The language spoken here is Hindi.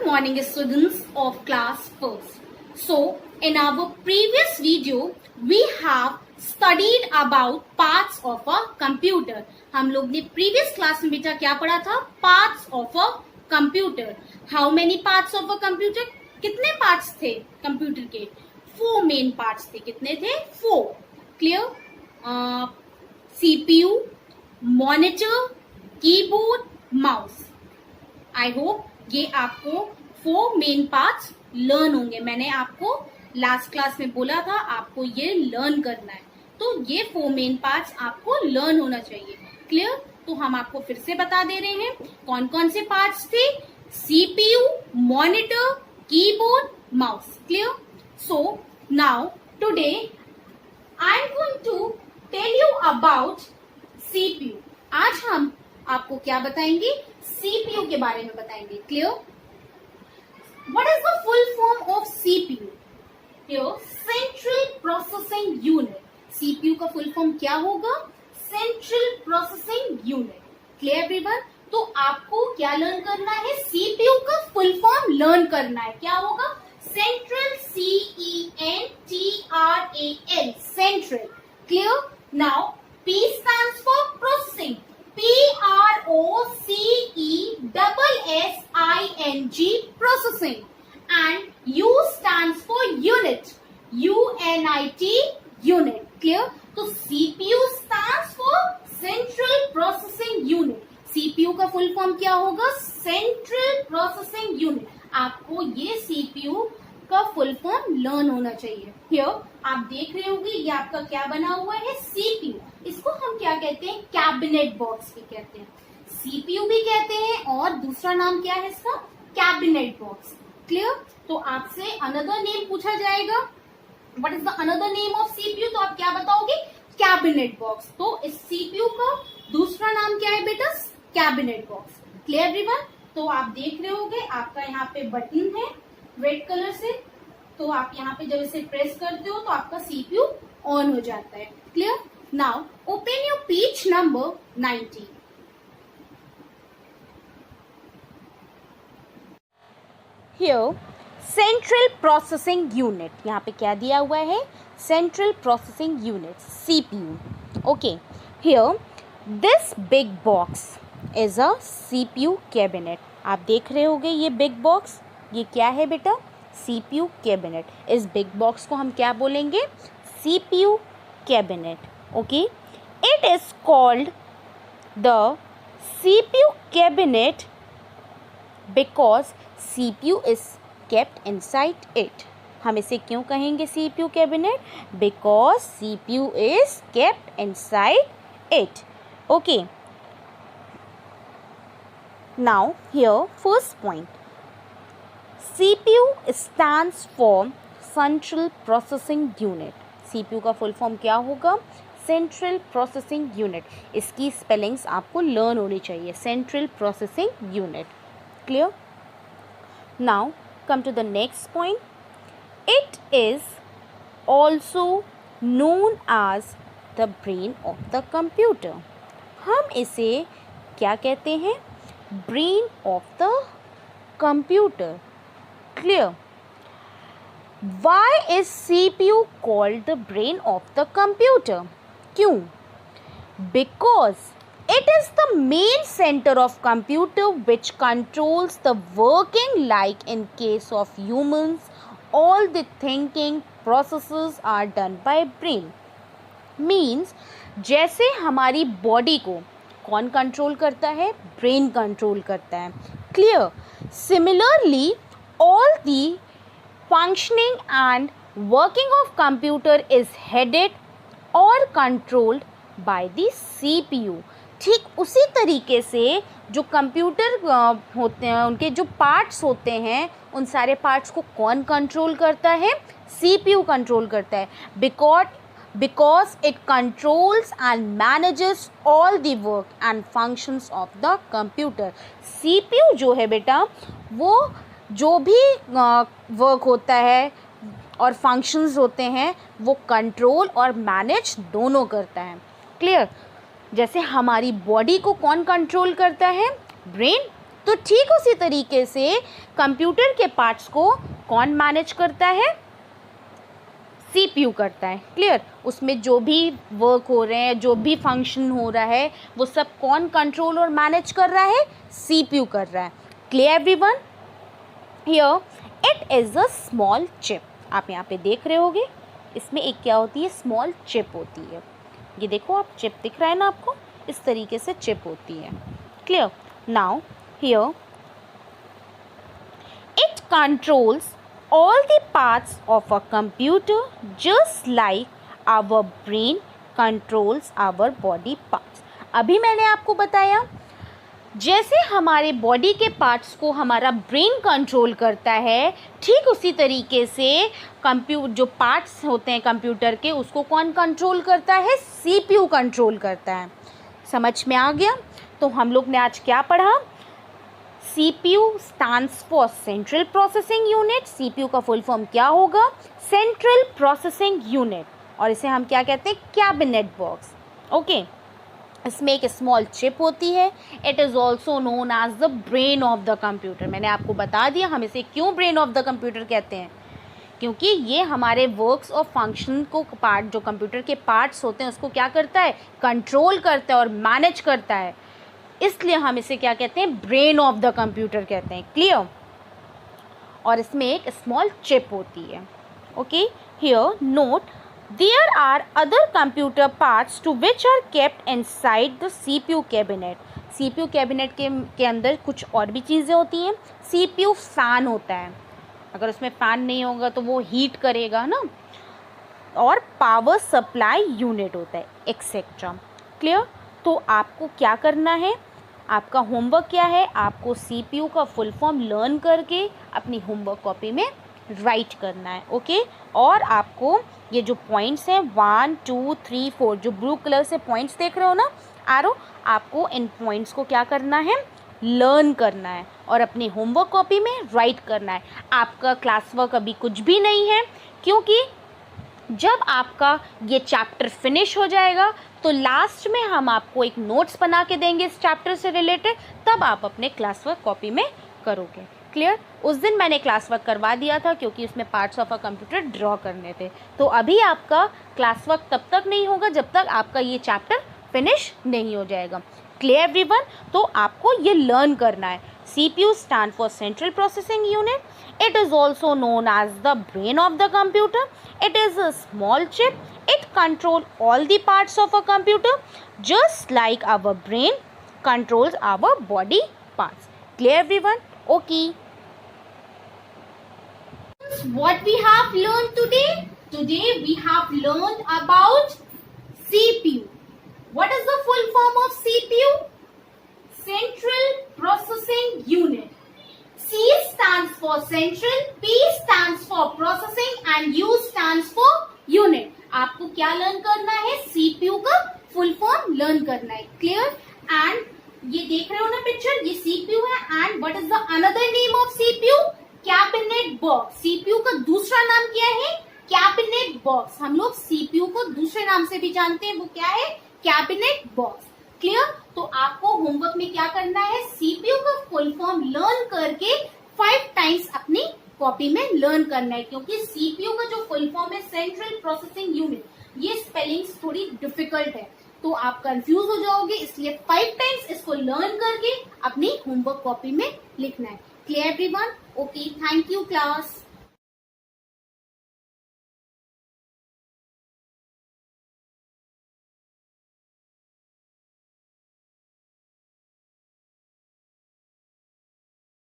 Good morning, students of class first. So, in our previous video, we have studied about parts of a computer. हम लोग ने previous class में बेटा क्या पढ़ा था? Parts of a computer. How many parts of a computer? कितने parts थे computer के? 4 main parts थे. कितने थे? 4. Clear? CPU, monitor, keyboard, mouse. I hope ये आपको 4 मेन पार्ट्स लर्न होंगे. मैंने आपको लास्ट क्लास में बोला था आपको ये लर्न करना है, तो ये 4 मेन पार्ट्स आपको लर्न होना चाहिए. क्लियर? तो हम आपको फिर से बता दे रहे हैं कौन कौन से पार्ट्स थे. CPU, monitor, keyboard, mouse. Clear? So now today I am going to tell you about CPU. आज हम आपको क्या बताएंगे? सीपीयू के बारे में बताएंगे. Clear? What is the full form of CPU? Clear? Central processing unit. CPU का फुल फॉर्म क्या होगा? Central processing unit. Clear everyone? तो आपको क्या लर्न करना है? सीपीयू का फुल फॉर्म लर्न करना है. क्या होगा? Central, CENTRAL, central. Clear? Now P stands for processing. PROCESSING, processing. And U stands for unit. UNIT, unit. Clear? तो CPU stands for Central Processing Unit. CPU का फुल फॉर्म क्या होगा? Central Processing Unit. आपको ये CPU का फुल फॉर्म लर्न होना चाहिए. Here आप देख रहे होंगे ये आपका क्या बना हुआ है? CPU. इसको हम क्या कहते हैं? कैबिनेट बॉक्स भी कहते हैं, सीपीयू भी कहते हैं, और दूसरा नाम क्या है इसका? Cabinet box. क्लियर? तो आपसे अनदर नेम पूछा जाएगा, what is the another name of CPU? तो आप क्या बताओगे? Cabinet box. तो इस सीपीयू का दूसरा नाम क्या है बेटा? Cabinet box. Clear everyone? तो आप देख रहे होगे आपका यहाँ पे बटन है रेड कलर से, तो आप यहाँ पे जब इसे प्रेस करते हो तो आपका सीपीयू ऑन हो जाता है. Clear? Now open your page number 90. Here Central Processing Unit. यहाँ पे क्या दिया हुआ है? Central Processing Unit, CPU. Okay. Here this big box is a CPU cabinet. आप देख रहे होगे ये big box. ये क्या है बेटा? CPU cabinet. इस big box को हम क्या बोलेंगे? CPU cabinet. Okay, it is called the CPU cabinet because CPU is kept inside it. हम इसे क्यों कहेंगे CPU cabinet? Because CPU is kept inside it. Okay. Now here first point. CPU stands for Central Processing Unit. CPU का फुल फॉर्म क्या होगा? Central processing unit. इसकी स्पेलिंग्स आपको लर्न होनी चाहिए. Central processing unit. Clear? Now come to the next point. It is also known as the brain of the computer. हम इसे क्या कहते हैं? Brain of the computer. Clear? Why is CPU called the brain of the computer? क्यों? Because it is the main center of computer which controls the working. Like in case of humans, all the thinking processes are done by brain. Means जैसे हमारी बॉडी को कौन कंट्रोल करता है? ब्रेन कंट्रोल करता है. Clear? Similarly all the functioning and working of computer is headed or controlled by the CPU. ठीक उसी तरीके से जो कंप्यूटर होते हैं, उनके जो पार्ट्स होते हैं, उन सारे पार्ट्स को कौन कंट्रोल करता है? CPU कंट्रोल करता है. because it controls and manages all the work and functions of the computer. CPU जो है बेटा, वो जो भी वर्क होता है और फंक्शंस होते हैं वो कंट्रोल और मैनेज दोनों करता है. क्लियर? जैसे हमारी बॉडी को कौन कंट्रोल करता है? ब्रेन. तो ठीक उसी तरीके से कंप्यूटर के पार्ट्स को कौन मैनेज करता है? सीपीयू करता है। क्लियर? उसमें जो भी वर्क हो रहे हैं, जो भी फंक्शन हो रहा है, वो सब कौन कंट्रोल और मैनेज कर रहा है? सीपीयू कर रहा है। Clear everyone? Here it is a small chip. आप यहाँ पे देख रहे होगे, इसमें एक क्या होती है? स्मॉल चिप होती है। ये देखो, आप चिप दिख रहा है ना आपको, इस तरीके से चिप होती है। Clear? Now here it controls all the parts of a computer just like our brain controls our body parts। अभी मैंने आपको बताया जैसे हमारे बॉडी के पार्ट्स को हमारा ब्रेन कंट्रोल करता है, ठीक उसी तरीके से जो पार्ट्स होते हैं कंप्यूटर के, उसको कौन कंट्रोल करता है? सीपीयू कंट्रोल करता है। समझ में आ गया? तो हम लोग ने आज क्या पढ़ा? CPU stands for Central Processing Unit। CPU का फुल फॉर्म क्या होगा? Central Processing Unit। और इसे हम क्या कहते हैं? Cabinet box. ओके, इसमें एक स्मॉल चिप होती है। It is also known as the brain of the computer. मैंने आपको बता दिया हम इसे क्यों ब्रेन ऑफ द कंप्यूटर कहते हैं, क्योंकि ये हमारे वर्क्स और फंक्शन को जो कंप्यूटर के पार्ट्स होते हैं उसको क्या करता है? कंट्रोल करता है और मैनेज करता है। इसलिए हम इसे क्या कहते हैं? ब्रेन ऑफ द कंप्यूटर कहते हैं। क्लियर? और इसमें एक स्मॉल चिप होती है। Okay, here note there are other computer parts too which are kept inside the CPU cabinet. CPU cabinet के अंदर कुछ और भी चीज़ें होती हैं। सीपीयू फैन होता है, अगर उसमें फ़ैन नहीं होगा तो वो हीट करेगा ना, और पावर सप्लाई यूनिट होता है, एक्सेट्रा। क्लियर? तो आपको क्या करना है? आपका होमवर्क क्या है? आपको सीपीयू का फुल फॉर्म लर्न करके अपनी होमवर्क कॉपी में राइट करना है। ओके, और आपको ये जो पॉइंट्स हैं 1 2 3 4, जो ब्लू कलर से पॉइंट्स देख रहे हो ना एरो, आपको इन पॉइंट्स को क्या करना है? लर्न करना है और अपनी होमवर्क कॉपी में राइट करना है। आपका क्लास वर्क अभी कुछ भी नहीं है, क्योंकि जब आपका ये चैप्टर फिनिश हो जाएगा तो लास्ट में हम आपको एक नोट्स बना के देंगे इस चैप्टर से रिलेटेड, तब आप अपने क्लास वर्क कॉपी में करोगे। क्लियर? उस दिन मैंने क्लास वर्क करवा दिया था क्योंकि उसमें parts of a computer draw करने थे। तो अभी आपका क्लास वर्क तब तक नहीं होगा जब तक आपका ये चैप्टर फिनिश नहीं हो जाएगा। Clear everyone? तो आपको ये लर्न करना है। CPU stand for Central Processing Unit. It is also known as the brain of the computer. It is a small chip. It controls all the parts of a computer, just like our brain controls our body parts. Clear everyone? Okay. What we have learned today? Today we have learned about CPU. What is the full form of CPU? Central Processing Unit. C stands for Central, P stands for Processing and U stands for Unit. आपको क्या लर्न करना है? CPU का फुल फॉर्म लर्न करना है। क्लियर? एंड ये देख रहे हो ना पिक्चर, ये CPU है। And what is the another name of CPU? Cabinet box. CPU का दूसरा नाम क्या है? Cabinet box. हम लोग CPU को दूसरे नाम से भी जानते हैं, वो क्या है? Cabinet box. क्लियर? तो आपको होमवर्क में क्या करना है? सीपीयू का फुल फॉर्म लर्न करके 5 टाइम्स अपनी कॉपी में लर्न करना है, क्योंकि सीपीयू का जो फुल फॉर्म है सेंट्रल प्रोसेसिंग यूनिट, ये स्पेलिंग्स थोड़ी डिफिकल्ट है तो आप कंफ्यूज हो जाओगे, इसलिए 5 टाइम्स इसको लर्न करके अपनी होमवर्क कॉपी में लिखना है। Clear everyone? Okay, thank you class.